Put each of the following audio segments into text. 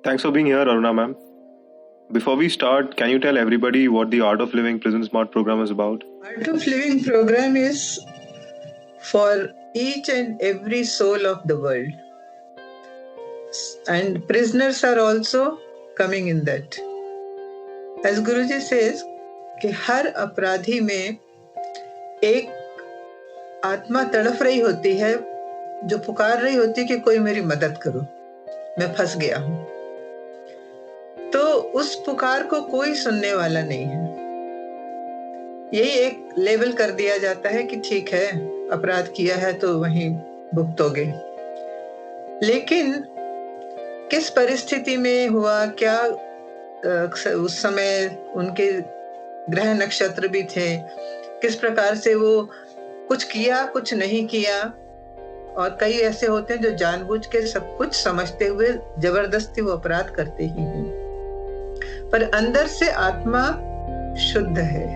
Thanks for being here, Aruna ma'am. Before we start, can you tell everybody what the Art of Living Prison Smart program is about? Art of Living program is for each and every soul of the world. And prisoners are also coming in that. As Guruji says, कि हर अपराधी में एक आत्मा तड़प रही होती है जो पुकार रही होती है कि कोई मेरी मदद करो, मैं फंस गया हूं। तो उस पुकार को कोई सुनने वाला नहीं है। यही एक लेबल कर दिया जाता है कि ठीक है, अपराध किया है तो वहीं भुगतोगे। लेकिन किस परिस्थिति में हुआ, क्या उस समय उनके ग्रह नक्षत्र भी थे, किस प्रकार से वो कुछ किया कुछ नहीं किया, और कई ऐसे होते हैं जो जानबूझ के सब कुछ समझते हुए जबरदस्ती वो अपराध करते ही हैं, पर अंदर से आत्मा शुद्ध है।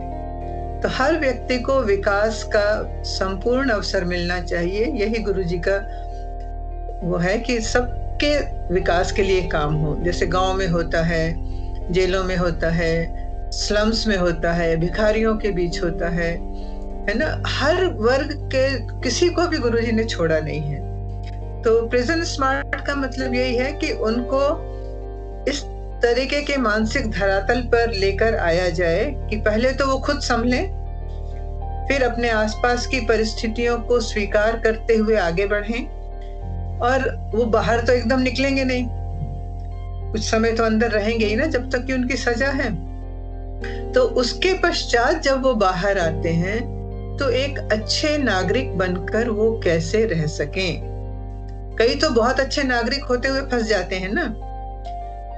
तो हर व्यक्ति को विकास का संपूर्ण अवसर मिलना चाहिए। यही गुरुजी का वो है कि सबके विकास के लिए काम हो। जैसे गांव में होता है, जेलों में होता है, स्लम्स में होता है, भिखारियों के बीच होता है ना। हर वर्ग के किसी को भी गुरुजी ने छोड़ा नहीं है। तो प्रिजन स्मार्ट का मतलब यही है कि उनको इस तरीके के मानसिक धरातल पर लेकर आया जाए कि पहले तो वो खुद संभलें, फिर अपने आसपास की परिस्थितियों को स्वीकार करते हुए आगे बढ़ें। और वो बाहर तो एकदम निकलेंगे नहीं, कुछ समय तो अंदर रहेंगे ही ना, जब तक कि उनकी सजा है। तो उसके पश्चात जब वो बाहर आते हैं तो एक अच्छे नागरिक बनकर वो कैसे रह सकें। कई तो बहुत अच्छे नागरिक होते हुए फंस जाते हैं ना,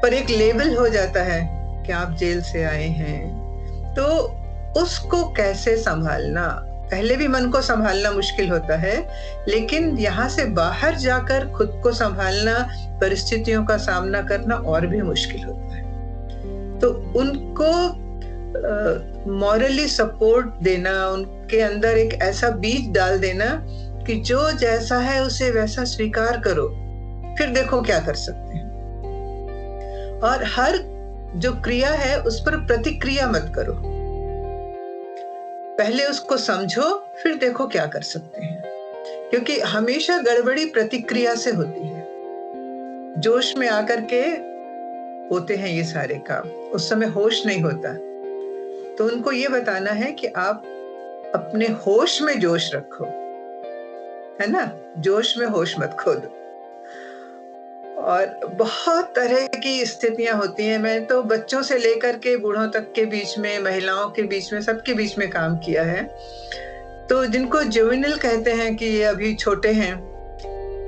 पर एक लेबल हो जाता है कि आप जेल से आए हैं। तो उसको कैसे संभालना, पहले भी मन को संभालना मुश्किल होता है, लेकिन यहाँ से बाहर जाकर खुद को संभालना, परिस्थितियों का सामना करना और भी मुश्किल होता है। तो उनको मॉरली सपोर्ट देना, उनके अंदर एक ऐसा बीज डाल देना कि जो जैसा है उसे वैसा स्वीकार करो, फिर देखो क्या कर सकते हैं। और हर जो क्रिया है उस पर प्रतिक्रिया मत करो, पहले उसको समझो, फिर देखो क्या कर सकते हैं। क्योंकि हमेशा गड़बड़ी प्रतिक्रिया से होती है। जोश में आकर के होते हैं ये सारे काम, उस समय होश नहीं होता। तो उनको ये बताना है कि आप अपने होश में जोश रखो, है ना, जोश में होश मत खो दो। और बहुत तरह की स्थितियां होती हैं। मैं तो बच्चों से लेकर के बूढ़ों तक के बीच में, महिलाओं के बीच में, सबके बीच में काम किया है। तो जिनको जुवेनिल कहते हैं कि ये अभी छोटे हैं,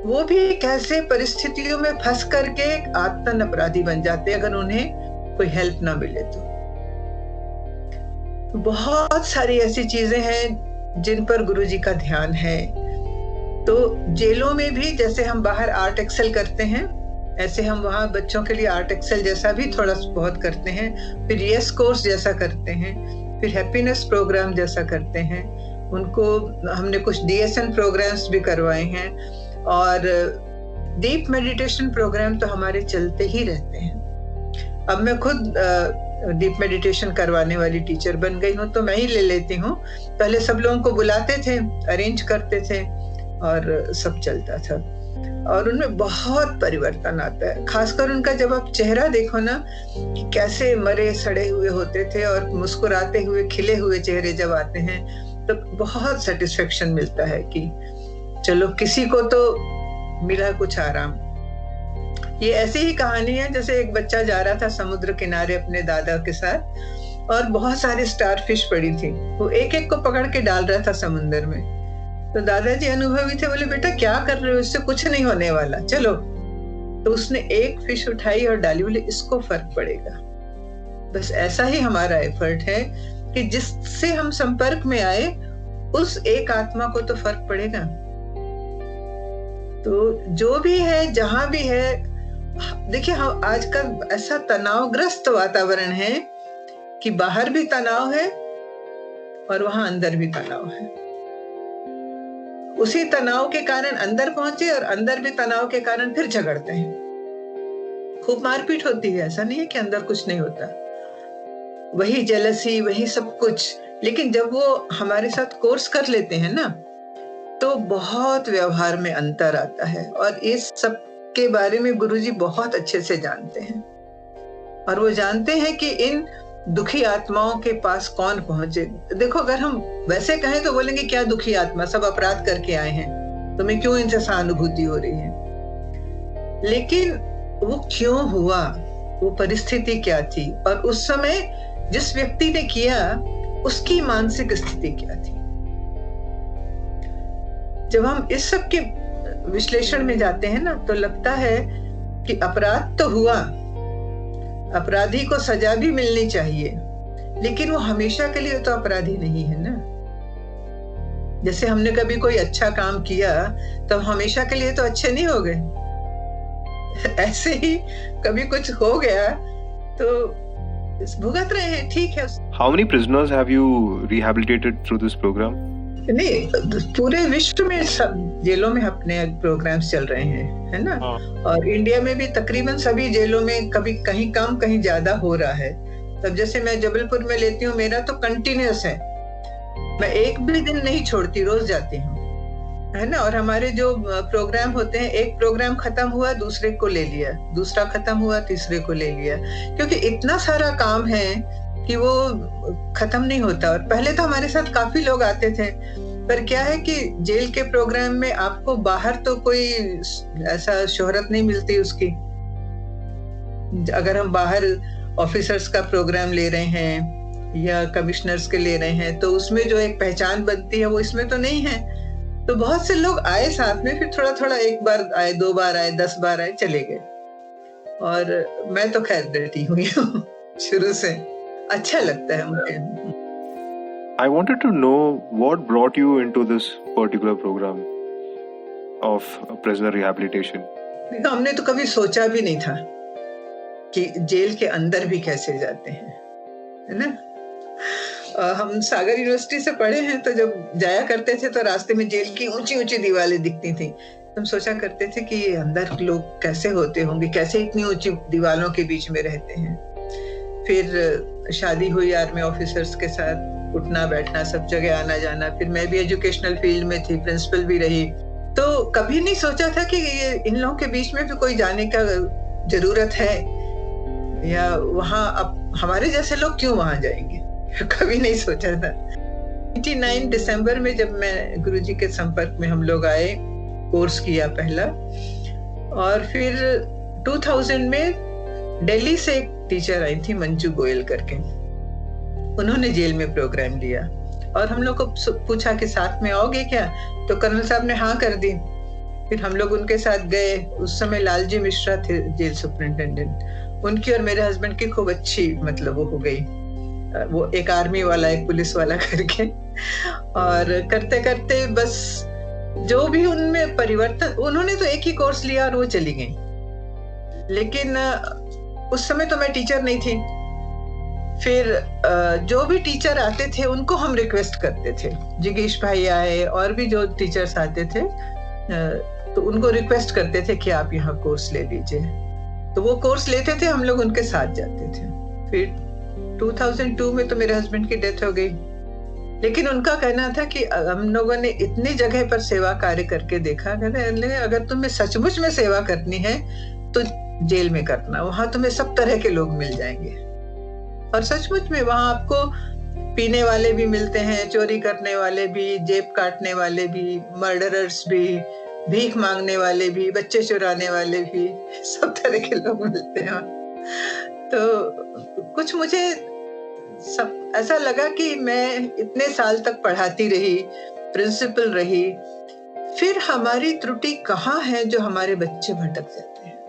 वो भी कैसे परिस्थितियों में फंस करके आत्मन अपराधी बन जाते हैं अगर उन्हें कोई हेल्प ना मिले। तो बहुत सारी ऐसी चीजें हैं जिन पर गुरुजी का ध्यान है। तो जेलों में भी जैसे हम बाहर आर्ट एक्सेल करते हैं, ऐसे हम वहाँ बच्चों के लिए आर्ट एक्सेल जैसा भी थोड़ा बहुत करते हैं, फिर यस कोर्स जैसा करते हैं, फिर हैप्पीनेस प्रोग्राम जैसा करते हैं। उनको हमने कुछ DSN प्रोग्राम्स भी करवाए हैं, और डीप मेडिटेशन प्रोग्राम तो हमारे चलते ही रहते हैं। अब मैं खुद डीप मेडिटेशन करवाने वाली टीचर बन गई हूँ, तो मैं ही ले लेती हूँ। पहले सब लोगों को बुलाते थे, अरेंज करते थे और सब चलता था, और उनमें बहुत परिवर्तन आता है। खासकर उनका जब आप चेहरा देखो ना कि कैसे मरे सड़े हुए होते थे, और मुस्कुराते हुए खिले हुए चेहरे जब आते हैं तो बहुत सेटिस्फेक्शन मिलता है कि चलो किसी को तो मिला कुछ आराम। ये ऐसी ही कहानी है जैसे एक बच्चा जा रहा था समुद्र किनारे अपने दादा के साथ, और बहुत सारी स्टारफिश पड़ी थी। वो एक एक को पकड़ के डाल रहा था समुद्र में। तो दादाजी अनुभवी थे, बोले बेटा क्या कर रहे हो, इससे कुछ नहीं होने वाला, चलो। तो उसने एक फिश उठाई और डाली, बोले इसको फर्क पड़ेगा। बस ऐसा ही हमारा एफर्ट है कि जिससे हम संपर्क में आए उस एक आत्मा को तो फर्क पड़ेगा। तो जो भी है, जहां भी है, देखिए हम आजकल ऐसा तनावग्रस्त वातावरण है कि बाहर भी तनाव है और वहां अंदर भी तनाव है। उसी तनाव के कारण अंदर पहुंचे और अंदर भी तनाव के कारण फिर झगड़ते हैं। खूब मारपीट होती है, ऐसा नहीं है कि अंदर कुछ नहीं होता, वही जेलसी, वही सब कुछ। लेकिन जब वो हमारे साथ कोर्स कर लेते हैं ना, तो बहुत व्यवहार में अंतर आता है, और इस सब के बारे में गुरुजी बहुत अच्छे से जानते हैं। और वो जानते हैं कि इन दुखी आत्माओं के पास कौन पहुंचे। देखो, अगर हम वैसे कहें तो बोलेंगे क्या दुखी आत्मा, सब अपराध करके आए हैं, तुम्हें क्यों इनसे सहानुभूति हो रही है। लेकिन वो क्यों हुआ, वो परिस्थिति क्या थी, और उस समय जिस व्यक्ति ने किया उसकी मानसिक स्थिति क्या थी। जब हम इस सब के विश्लेषण में जाते हैं ना, तो लगता है कि अपराध तो हुआ, अपराधी को सजा भी मिलनी चाहिए, लेकिन वो हमेशा के लिए तो अपराधी नहीं है ना। जैसे हमने कभी कोई अच्छा काम किया तो हमेशा के लिए तो अच्छे नहीं हो गए, ऐसे ही कभी कुछ हो गया तो भुगत रहे हैं, ठीक है। How many prisoners have you rehabilitated through this program? नहीं, पूरे विश्व में सब जेलों में अपने प्रोग्राम्स चल रहे हैं, है ना। और इंडिया में भी तकरीबन सभी जेलों में कभी कहीं कम कहीं ज्यादा हो रहा है। तब जैसे मैं जबलपुर में लेती हूँ, मेरा तो कंटिन्यूअस है, मैं एक भी दिन नहीं छोड़ती, रोज जाती हूँ, है ना। और हमारे जो प्रोग्राम होते हैं, एक प्रोग्राम खत्म हुआ दूसरे को ले लिया, दूसरा खत्म हुआ तीसरे को ले लिया, क्योंकि इतना सारा काम है कि वो खत्म नहीं होता। और पहले तो हमारे साथ काफी लोग आते थे, पर क्या है कि जेल के प्रोग्राम में आपको बाहर तो कोई ऐसा शोहरत नहीं मिलती उसकी। अगर हम बाहर ऑफिसर्स का प्रोग्राम ले रहे हैं या कमिश्नर्स के ले रहे हैं, तो उसमें जो एक पहचान बनती है वो इसमें तो नहीं है। तो बहुत से लोग आए साथ में, फिर थोड़ा थोड़ा, एक बार आए, 2 बार आए, 10 बार आए, चले गए। और मैं तो खैर डरती हुई हूँ शुरू से, अच्छा लगता है मुझे। I wanted to know what brought you into this particular program of prisoner rehabilitation. देखो, हमने तो कभी सोचा भी नहीं था कि जेल के अंदर भी कैसे जाते हैं, है ना। हम सागर यूनिवर्सिटी से पढ़े हैं, तो जब जाया करते थे तो रास्ते में जेल की ऊंची ऊंची दीवारें दिखती थी। हम सोचा करते थे कि अंदर लोग कैसे होते होंगे, कैसे इतनी ऊंची दीवारों के बीच में रहते हैं। फिर शादी हुई आर्मी ऑफिसर्स के साथ, उठना बैठना, सब जगह आना जाना। फिर मैं भी एजुकेशनल फील्ड में थी, प्रिंसिपल भी रही, तो कभी नहीं सोचा था कि ये इन लोगों के बीच में भी कोई जाने का जरूरत है, या वहाँ अब हमारे जैसे लोग क्यों वहां जाएंगे, कभी नहीं सोचा था। 29 दिसंबर में जब मैं गुरुजी के संपर्क में हम लोग आए, कोर्स किया पहला, और फिर 2000 में दिल्ली से एक टीचर आई थी, मंजू गोयल करके, उन्होंने जेल में प्रोग्राम लिया, और हम लोग को पूछा कि साथ में आओगे क्या, तो कर्नल साहब ने हाँ कर दी। फिर हम लोग उनके साथ गए। उस समय लालजी मिश्रा थे जेल सुपरिटेंडेंट, उनकी और मेरे हस्बैंड की खूब अच्छी मतलब वो हो गई, वो एक आर्मी वाला एक पुलिस वाला करके। और करते करते बस जो भी उनमें परिवर्तन, उन्होंने तो एक ही कोर्स लिया और वो चली गई। लेकिन उस समय तो मैं टीचर नहीं थी। फिर जो भी टीचर आते थे उनको हम रिक्वेस्ट करते थे, जिगीश भाई आए और भी जो टीचर्स आते थे, तो उनको रिक्वेस्ट करते थे कि आप यहाँ कोर्स ले लीजिए। तो वो कोर्स लेते थे, हम लोग उनके साथ जाते थे। फिर 2002 में तो मेरे हस्बैंड की डेथ हो गई, लेकिन उनका कहना था कि हम लोगों ने इतनी जगह पर सेवा कार्य करके देखा, कहते अगर तुम्हें सचमुच में सेवा करनी है तो जेल में करना, वहां तुम्हें सब तरह के लोग मिल जाएंगे। और सचमुच में वहां आपको पीने वाले भी मिलते हैं, चोरी करने वाले भी, जेब काटने वाले भी, मर्डरर्स भी, भीख मांगने वाले भी, बच्चे चुराने वाले भी, सब तरह के लोग मिलते हैं। तो कुछ मुझे सब ऐसा लगा कि मैं इतने साल तक पढ़ाती रही, प्रिंसिपल रही, फिर हमारी त्रुटि कहाँ है जो हमारे बच्चे भटक जाते हैं।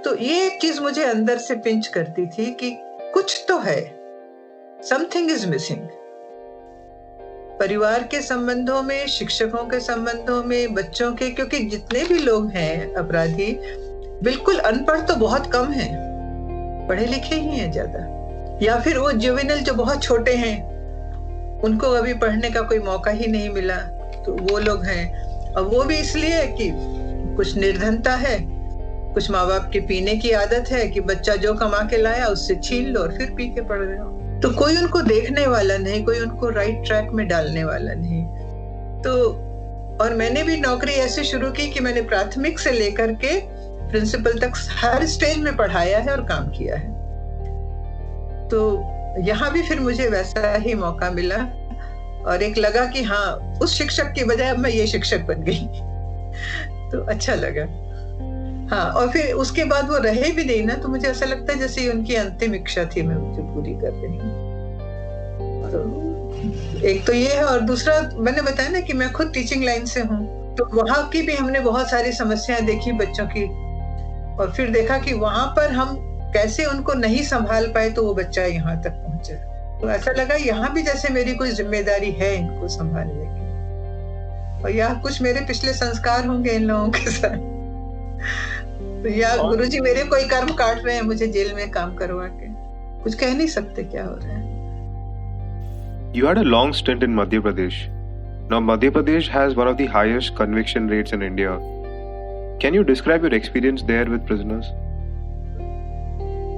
तो ये एक चीज मुझे अंदर से पिंच करती थी कि कुछ तो है, समथिंग इज मिसिंग। परिवार के संबंधों में, शिक्षकों के संबंधों में, बच्चों के, क्योंकि जितने भी लोग हैं अपराधी, बिल्कुल अनपढ़ तो बहुत कम हैं, पढ़े लिखे ही हैं ज्यादा, या फिर वो जुवेनिल जो बहुत छोटे हैं, उनको अभी पढ़ने का कोई मौका ही नहीं मिला, तो वो लोग हैं। और वो भी इसलिए कि कुछ निर्धनता है, कुछ माँ बाप की पीने की आदत है कि बच्चा जो कमा के लाया उससे छीन लो और फिर पी के पड़ गया, तो कोई उनको देखने वाला नहीं, कोई उनको राइट ट्रैक में डालने वाला नहीं। तो और मैंने भी नौकरी ऐसे शुरू की कि मैंने प्राथमिक से लेकर के प्रिंसिपल तक हर स्टेज में पढ़ाया है और काम किया है। तो यहाँ भी फिर मुझे वैसा ही मौका मिला और एक लगा कि हाँ, उस शिक्षक की बजाय अब मैं ये शिक्षक बन गई तो अच्छा लगा। हाँ, और फिर उसके बाद वो रहे भी नहीं ना, तो मुझे ऐसा लगता है जैसे उनकी अंतिम इच्छा थी मैं मुझे पूरी कर रही हूँ। तो एक तो ये है, और दूसरा मैंने बताया ना कि मैं खुद टीचिंग लाइन से हूँ, तो वहां की भी हमने बहुत सारी समस्याएं देखी बच्चों की, और फिर देखा कि वहां पर हम कैसे उनको नहीं संभाल पाए तो वो बच्चा यहाँ तक पहुंचा। तो ऐसा लगा यहाँ भी जैसे मेरी कोई जिम्मेदारी है इनको संभालने की, और यहाँ कुछ मेरे पिछले संस्कार होंगे इन लोगों के साथ। तो या गुरुजी मेरे कोई कर्म काट रहे हैं मुझे जेल में काम करवा के, कुछ कह नहीं सकते क्या हो रहा है। You had a long stint in Madhya Pradesh. Now Madhya Pradesh has one of the highest conviction rates in India. Can you describe your experience there with prisoners?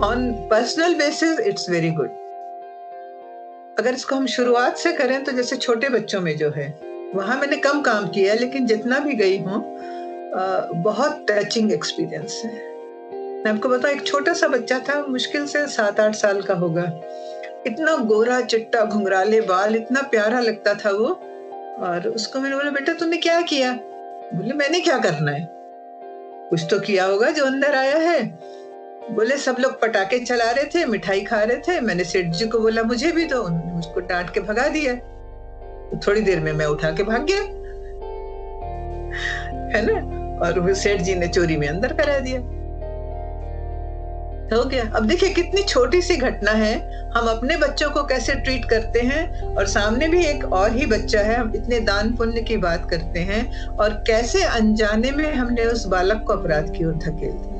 On personal basis, it's very good. अगर इसको हम शुरुआत से करें तो जैसे छोटे बच्चों में जो है, वहां मैंने कम काम किया है, लेकिन जितना भी गई हूँ बहुत टचिंग एक्सपीरियंस है। मैं आपको बताऊं, एक छोटा सा बच्चा था, मुश्किल से 7-8 साल का होगा, इतना गोरा चिट्टा घुंघराले बाल, इतना प्यारा लगता था वो। और उसको मैंने बोला, बेटा तूने क्या किया? बोले मैंने क्या करना है, कुछ तो किया होगा जो अंदर आया है। बोले सब लोग पटाखे चला रहे थे, मिठाई खा रहे थे, मैंने सेठ जी को बोला मुझे भी दो, उन्होंने मुझको डांट के भगा दिया। तो थोड़ी देर में मैं उठा के भाग गया, है ना, और वो सेठ जी ने चोरी में अंदर करा दिया, हो गया। अब देखिए कितनी छोटी सी घटना है, हम अपने बच्चों को कैसे ट्रीट करते हैं, और सामने भी एक और ही बच्चा है, हम इतने दान पुण्य की बात करते हैं, और कैसे अनजाने में हमने उस बालक को अपराध की ओर धकेल दिया।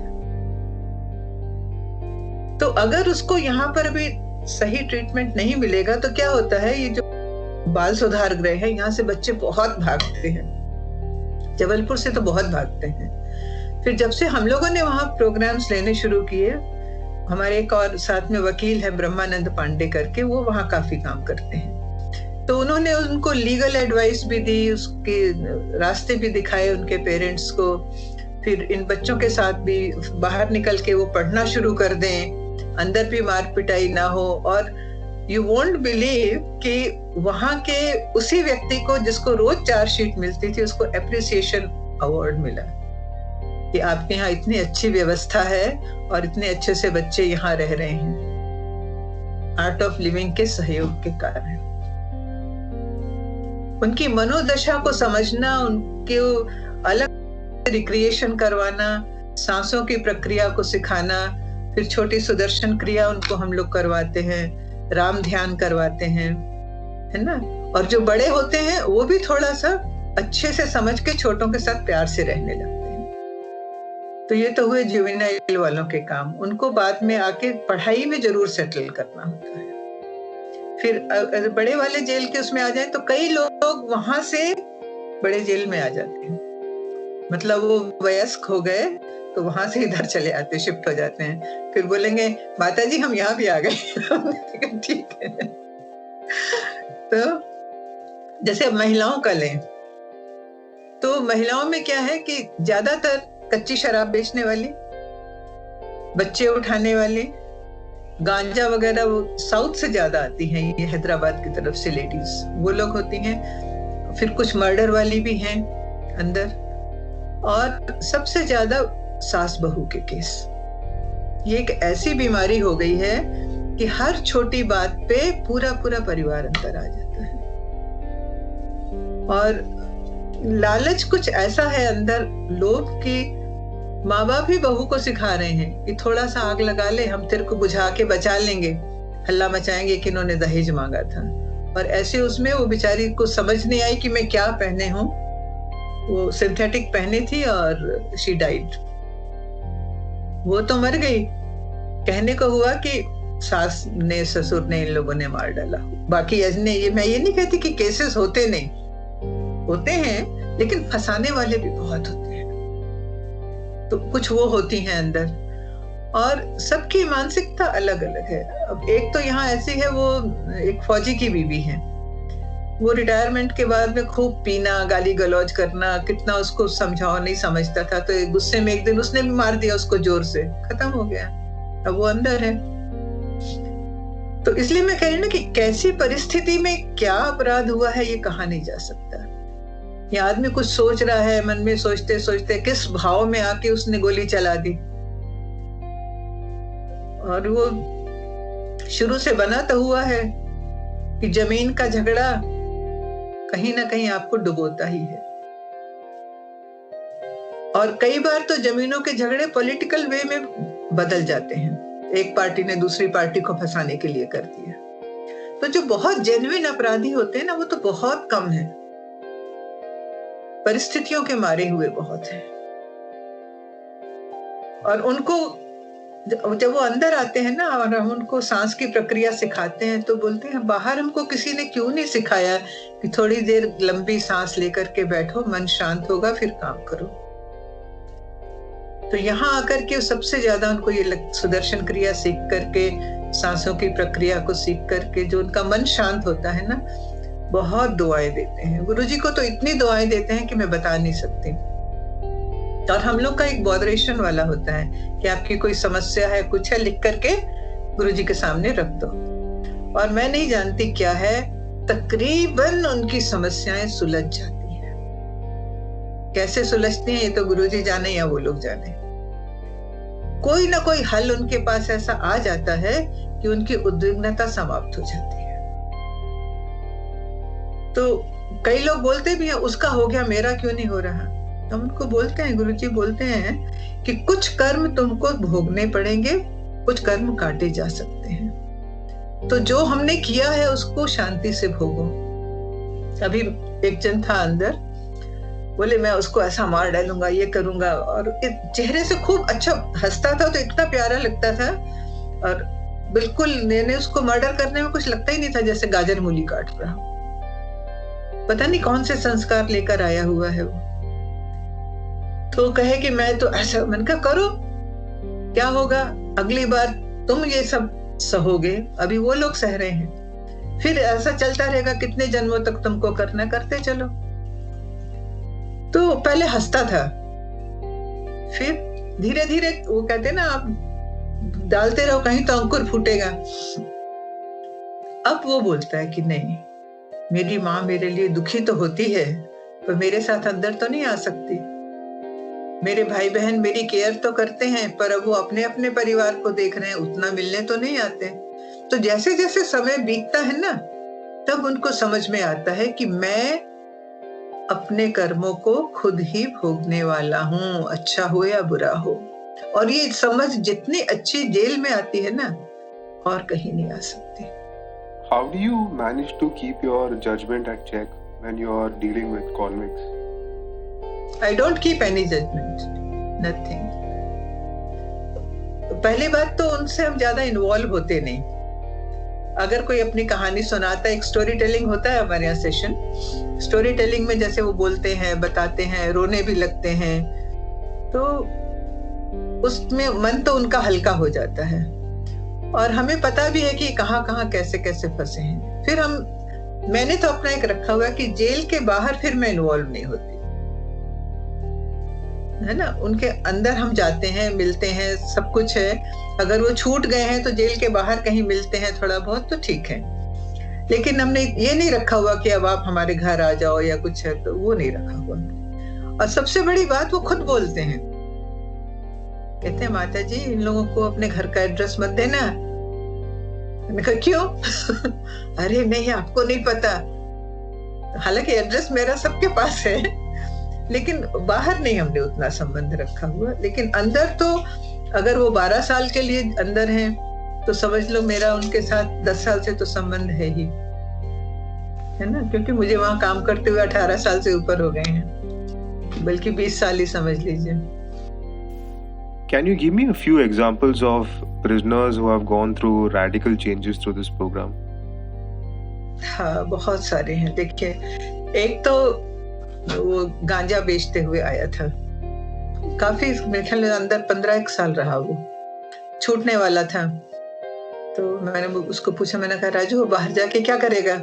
तो अगर उसको यहाँ पर भी सही ट्रीटमेंट नहीं मिलेगा तो क्या होता है, ये जो बाल सुधार गृह है, यहाँ से बच्चे बहुत भागते हैं, जबलपुर से तो बहुत भागते हैं। फिर जब से हम लोगों ने वहाँ प्रोग्राम्स लेने शुरू किए, हमारे एक और साथ में वकील है ब्रह्मानंद पांडे करके, वो वहाँ काफी काम करते हैं, तो उन्होंने उनको लीगल एडवाइस भी दी, उसके रास्ते भी दिखाए उनके पेरेंट्स को। फिर इन बच्चों के साथ भी बाहर निकल के वो पढ़ना शुरू कर दें, अंदर भी मार पिटाई ना हो। और यू वोंट बिलीव कि वहां के उसी व्यक्ति को जिसको रोज चार्जशीट मिलती थी, उसको एप्रिसिएशन अवार्ड मिला कि आपके यहाँ इतनी अच्छी व्यवस्था है और इतने अच्छे से बच्चे यहाँ रह रहे हैं, आर्ट ऑफ लिविंग के सहयोग के कारण। उनकी मनोदशा को समझना, उनके अलग रिक्रिएशन करवाना, सांसों की प्रक्रिया को सिखाना, फिर छोटी सुदर्शन क्रिया उनको हम लोग करवाते हैं, राम ध्यान करवाते हैं, है ना। और जो बड़े होते हैं वो भी थोड़ा सा अच्छे से समझ के छोटों के साथ प्यार से रहने लगते हैं। तो ये तो हुए जुवेनाइल वालों के काम, उनको बाद में आके पढ़ाई में जरूर सेटल करना होता है। फिर बड़े वाले जेल के उसमें आ जाए तो कई लोग वहां से बड़े जेल में आ जाते हैं, मतलब वो वयस्क हो गए तो वहां से इधर चले आते, शिफ्ट हो जाते हैं। फिर बोलेंगे माता जी हम यहाँ भी आ गए ठीक है। तो जैसे अब महिलाओं का लें, तो महिलाओं में क्या है कि ज्यादातर कच्ची शराब बेचने वाली, बच्चे उठाने वाली, गांजा वगैरह वो साउथ से ज्यादा आती हैं, ये हैदराबाद की तरफ से लेडीज वो लोग होती हैं। फिर कुछ मर्डर वाली भी हैं अंदर, और सबसे ज्यादा सास बहू के केस। ये एक ऐसी बीमारी हो गई है कि हर छोटी बात पे पूरा पूरा परिवार अंदर आ जाता है, और लालच कुछ ऐसा है अंदर लोग की माँ बाप ही बहू को सिखा रहे हैं कि थोड़ा सा आग लगा ले, हम तेरे को बुझा के बचा लेंगे, हल्ला मचाएंगे कि इन्होंने दहेज मांगा था। और ऐसे उसमें वो बेचारी को समझ नहीं आई कि मैं क्या पहने हूँ, वो सिंथेटिक पहनी थी और शी डाइड। वो तो मर गई, कहने को हुआ कि सास ने ससुर ने इन लोगों ने मार डाला। बाकी ये मैं ये नहीं कहती कि केसेस होते नहीं, होते हैं, लेकिन फंसाने वाले भी बहुत होते हैं। तो कुछ वो होती हैं अंदर, और सबकी मानसिकता अलग अलग है। अब एक तो यहाँ ऐसी है, वो एक फौजी की बीवी है, वो रिटायरमेंट के बाद में खूब पीना, गाली गलौज करना, कितना उसको समझाओ नहीं समझता था, तो गुस्से में एक दिन उसने भी मार दिया उसको जोर से, खत्म हो गया। अब वो अंदर है। तो इसलिए मैं कह रही हूँ ना कि कैसी परिस्थिति में क्या अपराध हुआ है ये कहा नहीं जा सकता। ये आदमी कुछ सोच रहा है, मन में सोचते सोचते किस भाव में आके उसने गोली चला दी, और वो शुरू से बना तो हुआ है कि जमीन का झगड़ा कहीं ना कहीं आपको डुबोता ही है। और कई बार तो जमीनों के झगड़े पॉलिटिकल वे में बदल जाते हैं, एक पार्टी ने दूसरी पार्टी को फंसाने के लिए कर दिया। तो जो बहुत जेन्युइन अपराधी होते हैं ना, वो तो बहुत कम है, परिस्थितियों के मारे हुए बहुत हैं। और उनको जब वो अंदर आते हैं ना, और हम उनको सांस की प्रक्रिया सिखाते हैं, तो बोलते हैं बाहर हमको किसी ने क्यों नहीं सिखाया कि थोड़ी देर लंबी सांस लेकर के बैठो, मन शांत होगा, फिर काम करो। तो यहाँ आकर के सबसे ज्यादा उनको ये सुदर्शन क्रिया सीख करके, सांसों की प्रक्रिया को सीख करके जो उनका मन शांत होता है ना, बहुत दुआएं देते हैं। गुरुजी को तो इतनी दुआएं देते हैं कि मैं बता नहीं सकती। और हम लोग का एक बॉदरेशन वाला होता है कि आपकी कोई समस्या है, कुछ है, लिख करके गुरुजी के सामने रख दो। और मैं नहीं जानती क्या है, तकरीबन उनकी समस्याएं सुलझ जाती हैं। कैसे सुलझती हैं ये तो गुरुजी जाने या वो लोग जाने। कोई ना कोई हल उनके पास ऐसा आ जाता है कि उनकी उद्विग्नता समाप्त हो जाती है। तो कई लोग बोलते भी हैं उसका हो गया, मेरा क्यों नहीं हो रहा। हम उनको बोलते हैं, गुरुजी बोलते हैं कि कुछ कर्म तुमको भोगने पड़ेंगे, कुछ कर्म काटे जा सकते हैं। तो जो हमने किया है उसको शांति से भोगो। अभी एक जन था अंदर, बोले मैं उसको ऐसा मार डालूंगा, ये करूंगा, और चेहरे से खूब अच्छा हंसता था, तो इतना प्यारा लगता था। और बिल्कुल मैंने उसको मर्डर करने में कुछ लगता ही नहीं था, जैसे गाजर मूली काट रहा। पता नहीं कौन से संस्कार लेकर आया हुआ है वो। तो कहे कि मैं तो ऐसा, मैंने कहा करो, क्या होगा, अगली बार तुम ये सब सहोगे, अभी वो लोग सह रहे हैं, फिर ऐसा चलता रहेगा, कितने जन्मों तक तुमको करना, करते चलो। तो पहले हंसता था, फिर धीरे धीरे वो कहते ना, आप डालते रहो कहीं तो अंकुर फूटेगा। अब वो बोलता है कि नहीं, मेरी माँ मेरे लिए दुखी तो होती है, पर मेरे साथ अंदर तो नहीं आ सकती। मेरे भाई बहन मेरी केयर तो करते हैं, पर अब वो अपने अपने परिवार को देख रहे हैं, उतना मिलने तो नहीं आते। तो जैसे जैसे समय बीतता है ना, तब उनको समझ में आता है कि मैं अपने कर्मों को खुद ही भोगने वाला हूँ, अच्छा हो या बुरा हो। और ये समझ जितनी अच्छी जेल में आती है ना, और कहीं नहीं आ सकती। How do you manage to keep your judgment at check when you are dealing with convicts? I don't keep any judgment, nothing. पहली बात तो उनसे हम ज्यादा इन्वॉल्व होते नहीं। अगर कोई अपनी कहानी सुनाता है, एक स्टोरी टेलिंग होता है हमारे यहाँ सेशन, स्टोरी टेलिंग में जैसे वो बोलते हैं, बताते हैं, रोने भी लगते हैं, तो उसमें मन तो उनका हल्का हो जाता है। और हमें पता भी है कि कहाँ कहाँ कैसे कैसे फंसे हैं। फिर मैंने तो अपना एक रखा हुआ कि जेल के बाहर फिर मैं इन्वॉल्व नहीं होती, है ना। उनके अंदर हम जाते हैं, मिलते हैं, सब कुछ है। अगर वो छूट गए हैं तो जेल के बाहर कहीं मिलते हैं थोड़ा बहुत, तो ठीक है। लेकिन हमने ये नहीं रखा हुआ कि अब आप हमारे घर आ जाओ या कुछ है, तो वो नहीं रखा हुआ। और सबसे बड़ी बात, वो खुद बोलते हैं, कहते हैं माता जी इन लोगों को अपने घर का एड्रेस मत देना। मैंने कहा क्यों? अरे नहीं, आपको नहीं पता। हालांकि एड्रेस मेरा सबके पास है, लेकिन बाहर नहीं हमने उतना संबंध रखा हुआ। लेकिन अंदर तो अगर वो 12 साल के लिए अंदर हैं, तो समझ लो मेरा उनके साथ 10 साल से तो संबंध है ही, है ना। क्योंकि मुझे वहां काम करते हुए 18 साल से ऊपर हो गए हैं, बल्कि 20 साल ही समझ लीजिए। Can you give me a few examples of prisoners who have gone through radical changes through this program? हाँ, बहुत सारे हैं। देखिए, एक तो वो गांजा बेचते हुए आया था, काफी मेरे ख्याल में अंदर 15 साल रहा, वो छूटने वाला था। तो मैंने उसको पूछा, मैंने कहा राजू बाहर जाके क्या करेगा?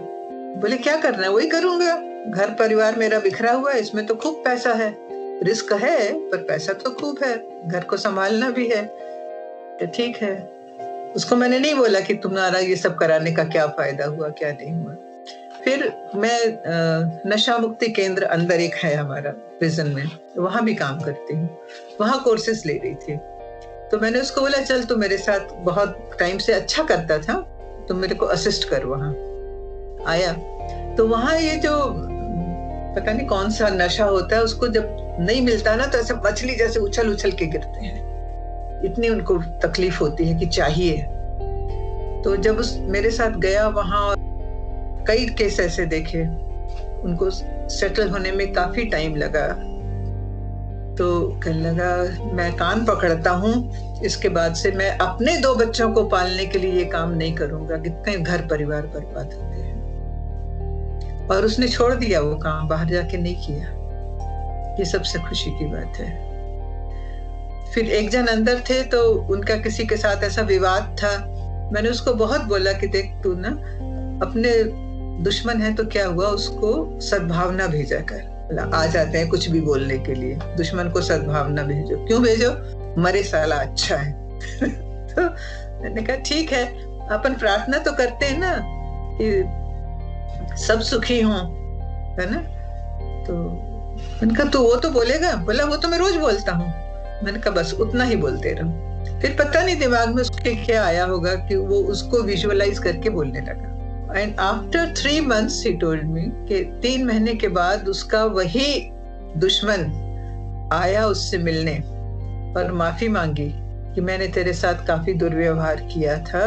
बोले क्या करना है वही करूंगा, घर परिवार मेरा बिखरा हुआ है, इसमें तो खूब पैसा है, रिस्क है पर पैसा तो खूब है, घर को संभालना भी है। तो ठीक है। उसको मैंने नहीं बोला कि तुम्हारा ये सब कराने का क्या फायदा हुआ, क्या नहीं हुआ। फिर मैं नशा मुक्ति केंद्र अंदर एक है हमारा प्रिजन में, वहां भी काम करती हूँ, वहां कोर्सेस ले रही थी। तो मैंने उसको बोला चल तू मेरे साथ बहुत टाइम से अच्छा करता था, तो मेरे को असिस्ट कर। वहां आया तो वहां ये जो पता नहीं कौन सा नशा होता है, उसको जब नहीं मिलता ना तो ऐसे मछली जैसे उछल उछल के गिरते हैं, इतनी उनको तकलीफ होती है कि चाहिए। तो जब उस मेरे साथ गया वहां, कई केस ऐसे देखे, उनको सेटल होने में काफी टाइम लगा। तो कहने लगा मैं कान पकड़ता हूँ, इसके बाद से मैं अपने 2 बच्चों को पालने के लिए ये काम नहीं करूंगा, कितने घर परिवार बर्बाद होते हैं। और उसने छोड़ दिया वो काम, बाहर जाके नहीं किया। ये सबसे खुशी की बात है। फिर एक जन अंदर थे, तो उनका किसी के साथ ऐसा विवाद था। मैंने उसको बहुत बोला कि देख तू ना अपने दुश्मन है तो क्या हुआ, उसको सद्भावना भेजा कर। आ जाते हैं कुछ भी बोलने के लिए, दुश्मन को सद्भावना भेजो। क्यों भेजो? मरे साला अच्छा है। तो मैंने कहा ठीक है, अपन प्रार्थना तो करते हैं ना कि सब सुखी हों, है ना। तो मैंने कहा तो वो तो बोलेगा? बोला वो तो मैं रोज बोलता हूँ। मैंने कहा बस उतना ही बोलते रहो। फिर पता नहीं दिमाग में उसके क्या आया होगा कि वो उसको विजुअलाइज करके बोलने लगा। And after 3 months he told me कि 3 महीने के बाद उसका वही दुश्मन आया उससे मिलने और माफी मांगी कि मैंने तेरे साथ काफी दुर्व्यवहार किया था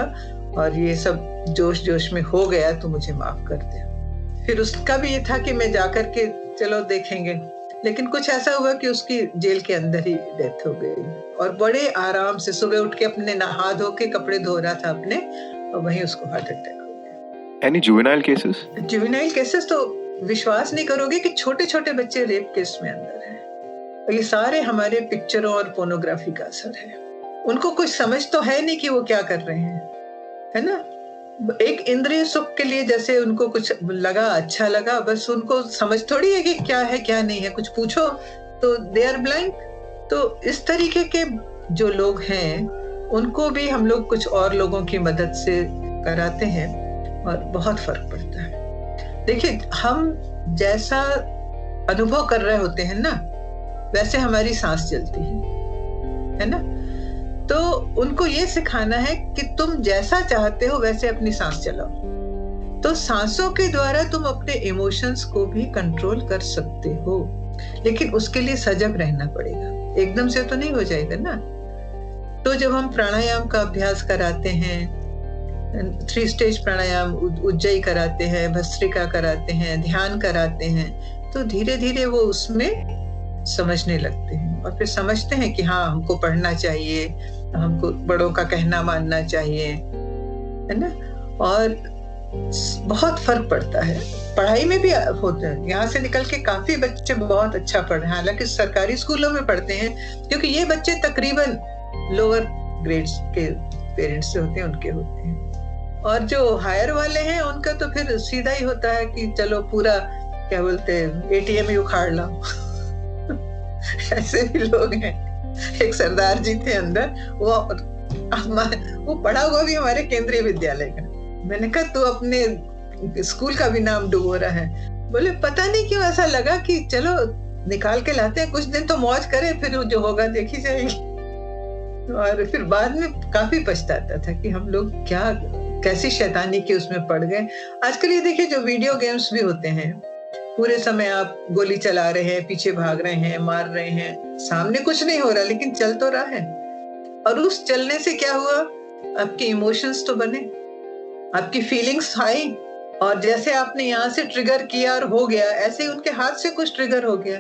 और ये सब जोश जोश में हो गया, तो मुझे माफ कर दे। फिर उसका भी ये था कि मैं जाकर के चलो देखेंगे, लेकिन कुछ ऐसा हुआ कि उसकी जेल के अंदर ही डेथ हो गई। और बड़े आराम से सुबह उठ के अपने नहा धो के कपड़े धो रहा था अपने, और वहीं उसको heart attack. Any juvenile cases? Juvenile cases तो विश्वास नहीं करोगे कि छोटे छोटे बच्चे रेप केस में अंदर हैं। और ये सारे हमारे पिक्चरों और पोर्नोग्राफी का असर है। उनको कुछ समझ तो है नहीं कि वो क्या कर रहे हैं, है ना। एक इंद्रिय सुख के लिए जैसे उनको कुछ लगा, अच्छा लगा, बस उनको समझ थोड़ी है कि क्या है क्या नहीं है। कुछ पूछो तो दे आर ब्लैंक। तो इस तरीके के जो लोग हैं उनको भी हम लोग कुछ और लोगों की मदद से कराते हैं और बहुत फर्क पड़ता है। देखिए हम जैसा अनुभव कर रहे होते हैं ना, वैसे हमारी सांस चलती है ना। तो उनको ये सिखाना है कि तुम जैसा चाहते हो वैसे अपनी सांस चलाओ। तो सांसों के द्वारा तुम अपने इमोशंस को भी कंट्रोल कर सकते हो, लेकिन उसके लिए सजग रहना पड़ेगा, एकदम से तो नहीं हो जाएगा ना। तो जब हम प्राणायाम का अभ्यास कराते हैं, 3 स्टेज प्राणायाम, उज्जयी कराते हैं, भस्त्रिका कराते हैं, ध्यान कराते हैं, तो धीरे धीरे वो उसमें समझने लगते हैं और फिर समझते हैं कि हाँ हमको पढ़ना चाहिए, हमको बड़ों का कहना मानना चाहिए, है ना। और बहुत फर्क पड़ता है, पढ़ाई में भी होता है। यहाँ से निकल के काफी बच्चे बहुत अच्छा पढ़ रहे हैं, हालांकि सरकारी स्कूलों में पढ़ते हैं, क्योंकि ये बच्चे तकरीबन लोअर ग्रेड्स के पेरेंट्स से होते हैं, उनके होते हैं। और जो हायर वाले हैं उनका तो फिर सीधा ही होता है कि चलो पूरा क्या बोलते हैं एटीएम ही उखाड़ लाओ। ऐसे भी लोग हैं। एक सरदार जी थे अंदर, वो पढ़ा हुआ भी हमारे केंद्रीय विद्यालय का। मैंने कहा तू अपने स्कूल का भी नाम डुबो रहा है। बोले पता नहीं क्यों ऐसा लगा कि चलो निकाल के लाते हैं, कुछ दिन तो मौज करें, फिर जो होगा देखी जाएगी। और फिर बाद में काफी पछताता था कि हम लोग क्या कैसी शैतानी की उसमें पड़ गए। आजकल ये देखिए जो वीडियो गेम्स भी होते हैं, पूरे समय आप गोली चला रहे हैं, पीछे भाग रहे हैं, मार रहे हैं, सामने कुछ नहीं हो रहा लेकिन चल तो रहा है। और उस चलने से क्या हुआ, आपके इमोशंस तो बने, आपकी फीलिंग्स आई, और जैसे आपने यहाँ से ट्रिगर किया और हो गया, ऐसे ही उनके हाथ से कुछ ट्रिगर हो गया।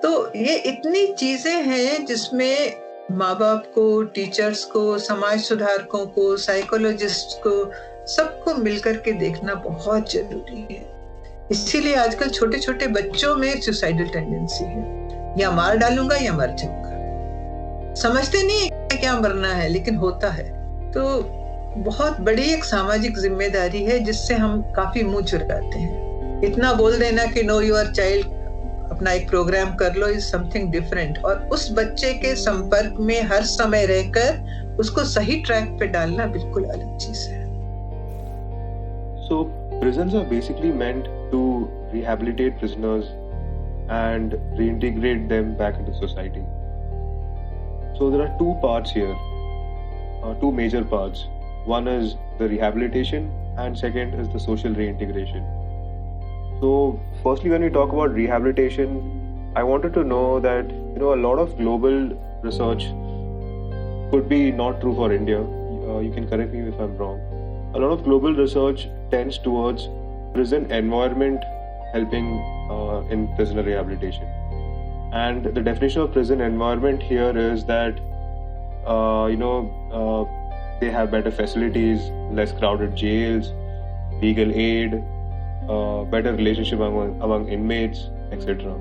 तो ये इतनी चीजें हैं जिसमें माँ बाप को, टीचर्स को, समाज सुधारकों को, साइकोलॉजिस्ट को, सबको मिलकर के देखना बहुत जरूरी है इसीलिए आजकल छोटे छोटे बच्चों में सुसाइडल टेंडेंसी है, या मार डालूंगा या मर जाऊंगा। समझते नहीं है क्या मरना है, लेकिन होता है। तो बहुत बड़ी एक सामाजिक जिम्मेदारी है जिससे हम काफी मुंह चुराते हैं। इतना बोल देना कि नो योर चाइल्ड, अपना एक प्रोग्राम कर लो, इज समथिंग डिफरेंट। और उस बच्चे के संपर्क में हर समय रहकर उसको सही ट्रैक पे डालना बिल्कुल अलग चीज है। So prisons are basically meant to rehabilitate prisoners and reintegrate them back into society. So there are two parts here, two major parts. One is the rehabilitation and second is the social reintegration. So firstly, when we talk about rehabilitation, I wanted to know that a lot of global research could be not true for India. You can correct me if I'm wrong. A lot of global research tends towards prison environment helping in prisoner rehabilitation. And the definition of prison environment here is that they have better facilities, less crowded jails, legal aid, better relationship among inmates, etc.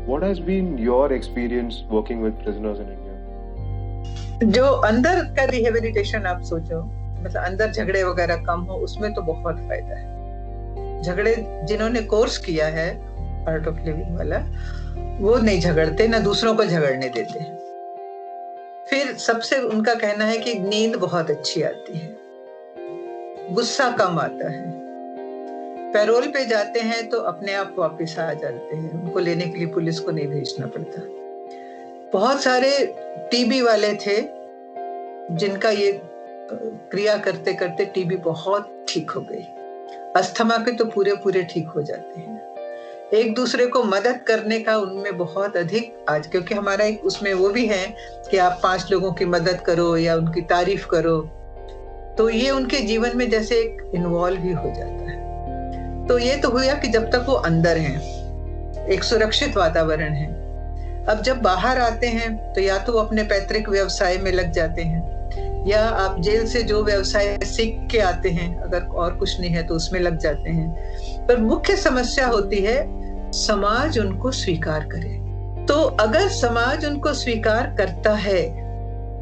What has been your experience working with prisoners in India? जो अंदर का rehabilitation आप सोचो, मतलब अंदर झगड़े वगैरह कम हो, उसमें तो बहुत फायदा है। झगड़े जिन्होंने कोर्स किया है आर्ट ऑफ लिविंग वाला, वो नहीं झगड़ते, ना दूसरों को झगड़ने देते। फिर सबसे उनका कहना है कि नींद बहुत अच्छी आती है, गुस्सा कम आता है, पैरोल पे जाते हैं तो अपने आप वापस आ जाते हैं, उनको लेने के लिए पुलिस को नहीं भेजना पड़ता। बहुत सारे टीबी वाले थे जिनका ये क्रिया करते करते टीबी बहुत ठीक हो गई। अस्थमा के तो पूरे ठीक हो जाते हैं। एक दूसरे को मदद करने का उनमें बहुत अधिक आज, क्योंकि हमारा एक उसमें वो भी है कि आप 5 लोगों की मदद करो या उनकी तारीफ करो, तो ये उनके जीवन में जैसे एक इन्वॉल्व ही हो जाता है। तो ये तो हुआ कि जब तक वो अंदर हैं, एक सुरक्षित वातावरण है। अब जब बाहर आते हैं तो या तो वो अपने पैतृक व्यवसाय में लग जाते हैं, या आप जेल से जो व्यवसाय सीख के आते हैं, अगर और कुछ नहीं है तो उसमें लग जाते हैं। पर मुख्य समस्या होती है समाज उनको स्वीकार करे। तो अगर समाज उनको स्वीकार करता है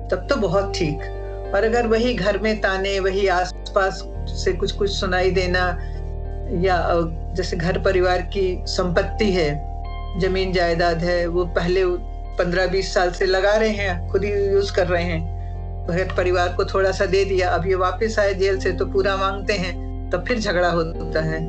तब तो बहुत ठीक, और अगर वही घर में ताने, वही आसपास से कुछ सुनाई देना, या जैसे घर परिवार की संपत्ति है, जमीन जायदाद है, वो पहले 15-20 साल से लगा रहे हैं, खुद ही यूज कर रहे हैं, घर परिवार को थोड़ा सा दे दिया, अब ये वापस आए जेल से तो पूरा मांगते हैं, तब फिर झगड़ा होता है।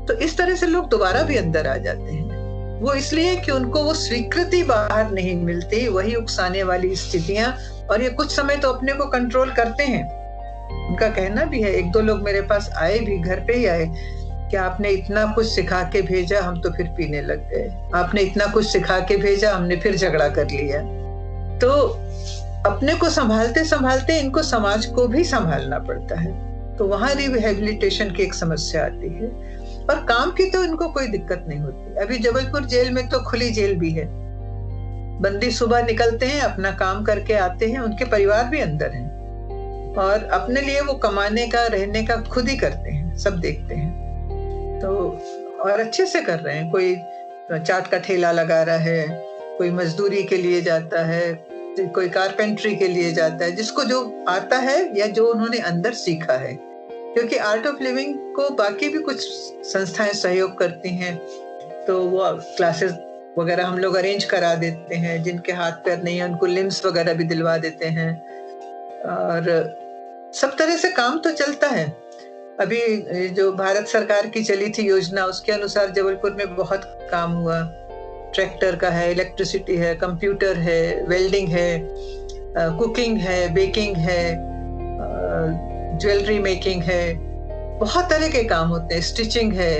तो इस तरह से लोग दोबारा भी अंदर आ जाते हैं। वो इसलिए कि उनको वो स्वीकृति बाहर नहीं मिलती, वही उकसाने वाली स्थितियां, और ये कुछ समय तो अपने को कंट्रोल करते हैं। उनका कहना भी है, 1-2 लोग मेरे पास आए भी, घर पे ही आए, कि आपने इतना कुछ सिखा के भेजा, हम तो फिर पीने लग गए, आपने इतना कुछ सिखा के भेजा, हमने फिर झगड़ा कर लिया। तो अपने को संभालते संभालते इनको समाज को भी संभालना पड़ता है। तो वहां रिहेबिलिटेशन की एक समस्या आती है, और काम की तो इनको कोई दिक्कत नहीं होती। अभी जबलपुर जेल में तो खुली जेल भी है, बंदी सुबह निकलते हैं, अपना काम करके आते हैं, उनके परिवार भी अंदर हैं, और अपने लिए वो कमाने का, रहने का खुद ही करते हैं, सब देखते हैं। तो और अच्छे से कर रहे हैं। कोई चाट का ठेला लगा रहा है, कोई मजदूरी के लिए जाता है, कोई कारपेंट्री के लिए जाता है, जिसको जो आता है या जो उन्होंने अंदर सीखा है। क्योंकि आर्ट ऑफ लिविंग को बाकी भी कुछ संस्थाएं सहयोग करती हैं, तो वो क्लासेस वगैरह हम लोग अरेंज करा देते हैं। जिनके हाथ पैर नहीं है उनको लिम्स वगैरह भी दिलवा देते हैं, और सब तरह से काम तो चलता है। अभी जो भारत सरकार की चली थी योजना, उसके अनुसार जबलपुर में बहुत काम हुआ। ट्रैक्टर का है, इलेक्ट्रिसिटी है, कंप्यूटर है, वेल्डिंग है, कुकिंग है, बेकिंग है, ज्वेलरी मेकिंग है, बहुत तरह के काम होते हैं, स्टिचिंग है,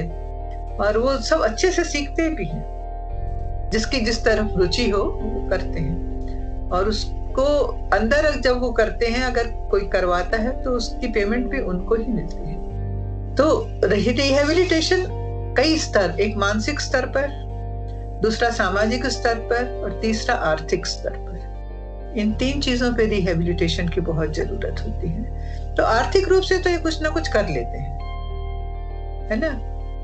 और वो सब अच्छे से सीखते भी हैं। जिसकी जिस तरफ रुचि हो वो करते हैं, और उसको अंदर जब वो करते हैं, अगर कोई करवाता है तो उसकी पेमेंट भी उनको ही मिलती है। तो रिहेबिलिटेशन कई स्तर, एक मानसिक स्तर पर, दूसरा सामाजिक स्तर पर, और तीसरा आर्थिक स्तर पर। इन 3 चीजों पे रिहेबिलिटेशन की बहुत जरूरत होती है। तो आर्थिक रूप से तो ये कुछ ना कुछ कर लेते हैं, है ना,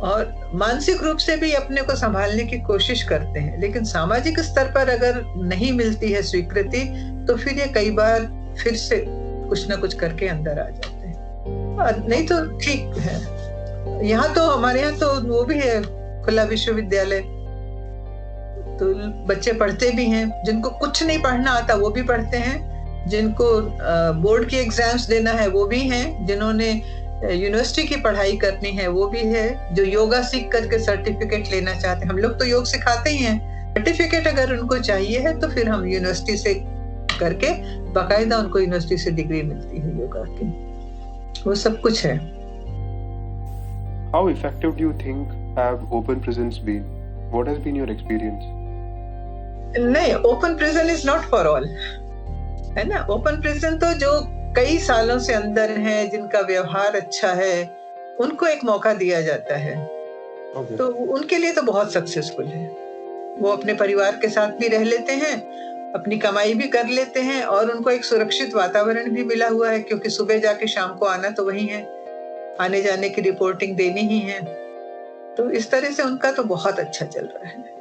और मानसिक रूप से भी अपने को संभालने की कोशिश करते हैं, लेकिन सामाजिक स्तर पर अगर नहीं मिलती है स्वीकृति तो फिर ये कई बार फिर से कुछ ना कुछ करके अंदर आ जाते हैं। और नहीं तो ठीक है, यहाँ तो हमारे यहाँ तो वो भी है खुला विश्वविद्यालय, तो बच्चे पढ़ते भी हैं, जिनको कुछ नहीं पढ़ना आता वो भी पढ़ते हैं, जिनको बोर्ड की एग्जाम्स देना है वो भी हैं, जिन्होंने यूनिवर्सिटी की पढ़ाई करनी है वो भी है, जो योगा सीख करके सर्टिफिकेट लेना चाहते हैं। हम लोग तो योग सिखाते ही हैं, सर्टिफिकेट अगर उनको चाहिए है तो फिर हम यूनिवर्सिटी से करके बाकायदा उनको यूनिवर्सिटी से डिग्री मिलती है योगा की, वो सब कुछ है। How effective do you think have open prisons been? What has been your experience? नहीं, open prison is not for all, है ना। ओपन प्रिजन तो जो कई सालों से अंदर हैं, जिनका व्यवहार अच्छा है, उनको एक मौका दिया जाता है। तो उनके लिए तो बहुत सक्सेसफुल है, वो अपने परिवार के साथ भी रह लेते हैं, अपनी कमाई भी कर लेते हैं, और उनको एक सुरक्षित वातावरण भी मिला हुआ है, क्योंकि सुबह जाके शाम को आना तो वही है, आने जाने की रिपोर्टिंग देनी ही है। तो इस तरह से उनका तो बहुत अच्छा चल रहा है।